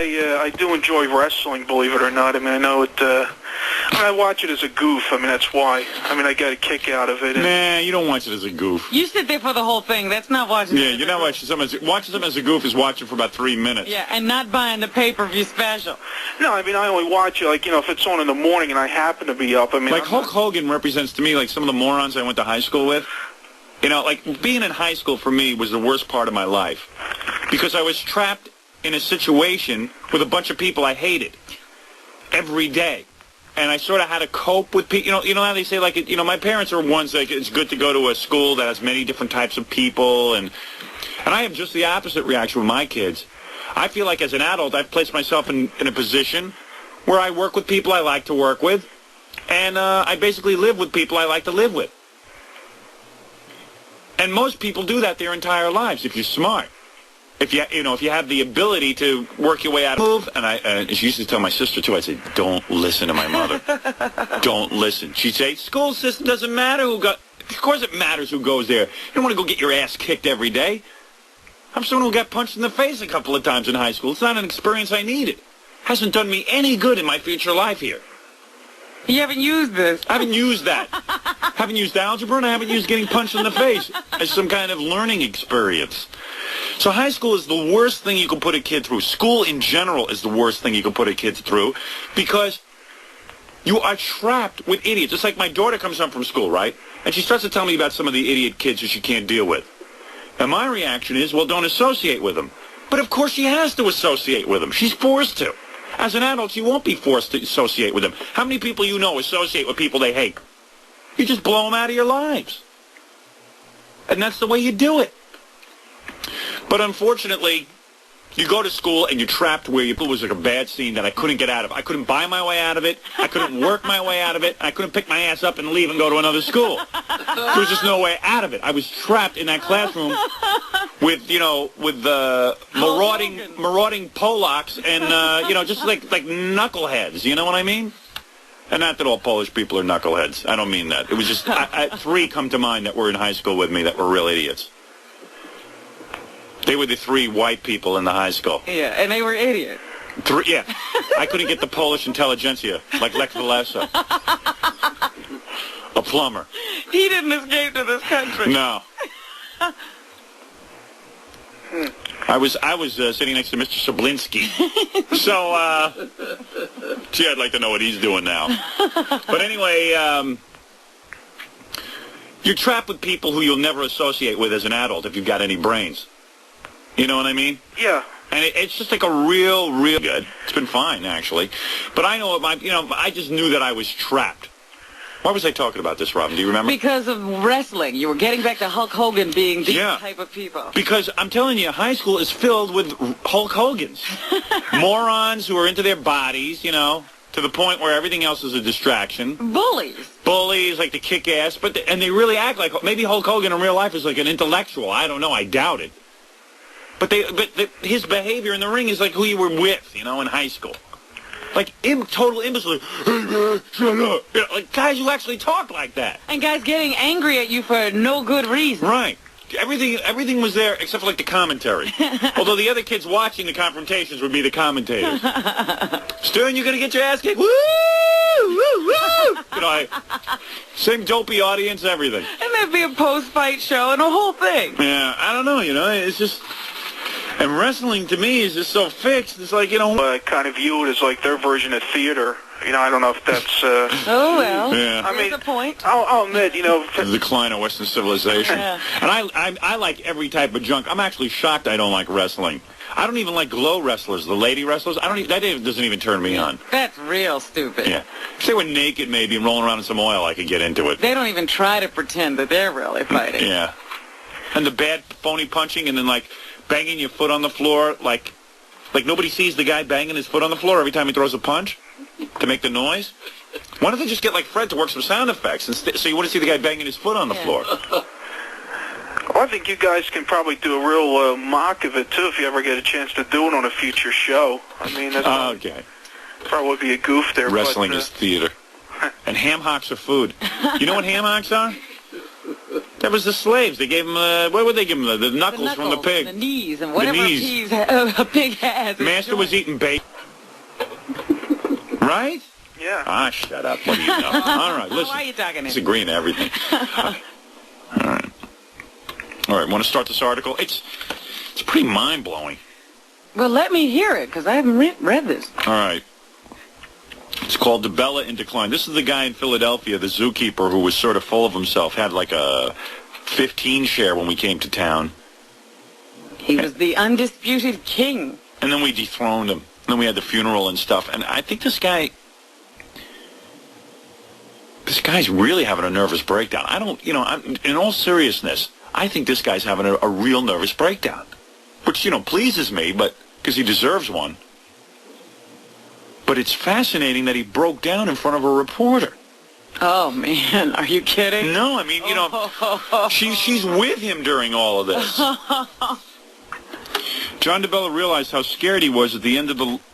I do enjoy wrestling, believe it or not. I mean, I know it. I watch it as a goof. I mean, that's why. I mean, I get a kick out of it. Nah, you don't watch it as a goof. You sit there for the whole thing. That's not watching. Yeah, you're not watching something. Watching something as a goof is watching for about 3 minutes. Yeah, and not buying the pay-per-view special. No, I mean, I only watch it, like, you know, if it's on in the morning and I happen to be up. I mean, like Hulk Hogan represents to me like some of the morons I went to high school with. You know, like being in high school for me was the worst part of my life because I was trapped in a situation with a bunch of people I hated every day. And I sort of had to cope with people. You know how they say, like, you know, my parents are ones like it's good to go to a school that has many different types of people. And I have just the opposite reaction with my kids. I feel like as an adult, I've placed myself in a position where I work with people I like to work with. And I basically live with people I like to live with. And most people do that their entire lives if you're smart. If you have the ability to work your way out of move, and I used to tell my sister too, I'd say, don't listen to my mother. Don't listen. She'd say, school system doesn't matter who got. Of course it matters who goes there. You don't want to go get your ass kicked every day. I'm someone who got punched in the face a couple of times in high school. It's not an experience I needed. Hasn't done me any good in my future life here. You haven't used this. I haven't used that. Haven't used algebra, and I haven't used getting punched in the face as some kind of learning experience. So high school is the worst thing you can put a kid through. School in general is the worst thing you can put a kid through because you are trapped with idiots. It's like my daughter comes home from school, right? And she starts to tell me about some of the idiot kids who she can't deal with. And my reaction is, well, don't associate with them. But of course she has to associate with them. She's forced to. As an adult, you won't be forced to associate with them. How many people you know associate with people they hate? You just blow them out of your lives. And that's the way you do it. But unfortunately, you go to school and you're trapped where it was like a bad scene that I couldn't get out of. I couldn't buy my way out of it. I couldn't work my way out of it. I couldn't pick my ass up and leave and go to another school. There was just no way out of it. I was trapped in that classroom with marauding Polacks and, just like knuckleheads. You know what I mean? And not that all Polish people are knuckleheads. I don't mean that. It was just three come to mind that were in high school with me that were real idiots. They were the three white people in the high school. Yeah, and they were idiots. Yeah. I couldn't get the Polish intelligentsia, like Lech Walesa. A plumber. He didn't escape to this country. No. I was sitting next to Mr. Sablinski. So, gee, I'd like to know what he's doing now. But anyway, you're trapped with people who you'll never associate with as an adult if you've got any brains. You know what I mean? Yeah. And it's just like a real good. It's been fine, actually. But I know, I just knew that I was trapped. Why was I talking about this, Robin? Do you remember? Because of wrestling. You were getting back to Hulk Hogan being these type of people. Because I'm telling you, high school is filled with Hulk Hogans. Morons who are into their bodies, to the point where everything else is a distraction. Bullies, like to kick ass. And they really act like, maybe Hulk Hogan in real life is like an intellectual. I don't know. I doubt it. But his behavior in the ring is like who you were with, in high school. Like total imbecile. Hey man, shut up. Like guys who actually talk like that. And guys getting angry at you for no good reason. Right. Everything was there except for like the commentary. Although the other kids watching the confrontations would be the commentators. Stern, you're gonna get your ass kicked. Woo! Woo! Woo! Same dopey audience, everything. And there'd be a post-fight show and a whole thing. Yeah, I don't know. It's just. And wrestling, to me, is just so fixed. It's like, I kind of view it as like their version of theater. I don't know if that's... oh, well. Yeah. I mean, the point. I'll admit, The decline of Western civilization. Yeah. And I like every type of junk. I'm actually shocked I don't like wrestling. I don't even like glow wrestlers, the lady wrestlers. That doesn't even turn me on. That's real stupid. Yeah. If they were naked, maybe, and rolling around in some oil, I could get into it. They don't even try to pretend that they're really fighting. Yeah. And the bad, phony punching, and then, banging your foot on the floor, like nobody sees the guy banging his foot on the floor every time he throws a punch to make the noise. Why don't they just get like Fred to work some sound effects so you want to see the guy banging his foot on the floor? Well, I think you guys can probably do a real mock of it too if you ever get a chance to do it on a future show. I mean, that's probably be a goof there. Wrestling is theater, and ham hocks are food. You know what ham hocks are? That was the slaves. They gave him, what would they give him? The knuckles from the pig. The knees, and whatever a pig has. Master was eating bacon. Right? Yeah. Ah, shut up. What do you know? All right, listen. Why are you talking to He's agreeing to everything. All right. All right, want to start this article? It's pretty mind-blowing. Well, let me hear it, because I haven't read this. All right. It's called DeBella in Decline. This is the guy in Philadelphia, the zookeeper, who was sort of full of himself, had like a 15 share when we came to town. He was the undisputed king. And then we dethroned him. Then we had the funeral and stuff. And I think this guy's really having a nervous breakdown. In all seriousness, I think this guy's having a real nervous breakdown. Which, pleases me, but because he deserves one. But it's fascinating that he broke down in front of a reporter. Oh, man. Are you kidding? No, I mean, she's with him during all of this. John DeBella realized how scared he was at the end of the